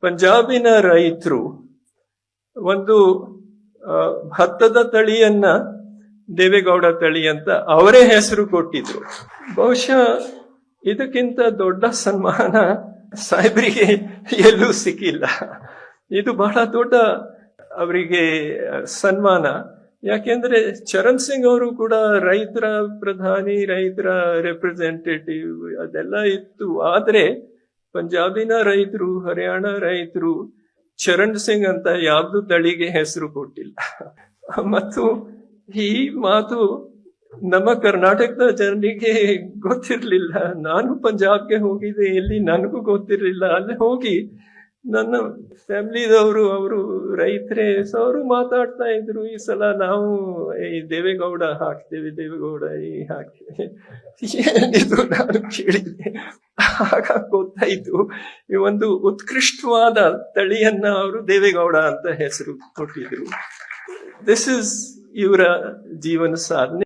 ಪಂಜಾಬಿನ ರೈತರು ಒಂದು ಭತ್ತದ ತಳಿಯನ್ನ ದೇವೇಗೌಡ ತಳಿ ಅಂತ ಅವರೇ ಹೆಸರು ಕೊಟ್ಟಿದ್ರು. ಬಹುಶಃ ಇದಕ್ಕಿಂತ ದೊಡ್ಡ ಸನ್ಮಾನ ಸಾಹೇಬರಿಗೆ ಎಲ್ಲೂ ಸಿಕ್ಕಿಲ್ಲ. ಇದು ಬಹಳ ದೊಡ್ಡ ಅವರಿಗೆ ಸನ್ಮಾನ. ಯಾಕೆಂದ್ರೆ ಚರಣ್ ಸಿಂಗ್ ಅವರು ಕೂಡ ರೈತರ ಪ್ರಧಾನಿ, ರೈತರ ರೆಪ್ರೆಸೆಂಟೇಟಿವ್ ಅದೆಲ್ಲ ಇತ್ತು. ಆದ್ರೆ ಪಂಜಾಬಿನ ರೈತರು, ಹರಿಯಾಣ ರೈತರು ಚರಣ್ ಸಿಂಗ್ ಅಂತ ಯಾವ್ದು ತಳಿಗೆ ಹೆಸರು ಕೊಟ್ಟಿಲ್ಲ. ಮತ್ತು ಈ ಮಾತು ನಮ್ಮ ಕರ್ನಾಟಕದ ಜನರಿಗೆ ಗೊತ್ತಿರ್ಲಿಲ್ಲ. ನಾನು ಪಂಜಾಬ್ಗೆ ಹೋಗಿದ್ದೆ, ಎಲ್ಲಿ ನನಗೂ ಗೊತ್ತಿರ್ಲಿಲ್ಲ. ಅಲ್ಲಿ ಹೋಗಿ ನನ್ನ ಫ್ಯಾಮಿಲಿದವರು ಅವರು ರೈತರೇ, ಅವರು ಮಾತಾಡ್ತಾ ಇದ್ರು, ಈ ಸಲ ನಾವು ಈ ದೇವೇಗೌಡ ಹಾಕ್ತೇವೆ, ದೇವೇಗೌಡ ಈ ಹಾಕ್ತೇವೆ. ಏನಿದು ನಾನು ಕೇಳಿದ್ದೆ. ಆಗ ಗೊತ್ತಾಯ್ತು, ಈ ಒಂದು ಉತ್ಕೃಷ್ಟವಾದ ತಳಿಯನ್ನ ಅವರು ದೇವೇಗೌಡ ಅಂತ ಹೆಸರು ಕೊಟ್ಟಿದ್ರು. ದಿಸ್ ಇಸ್ ಇವರ ಜೀವನ ಸಾಧನೆ.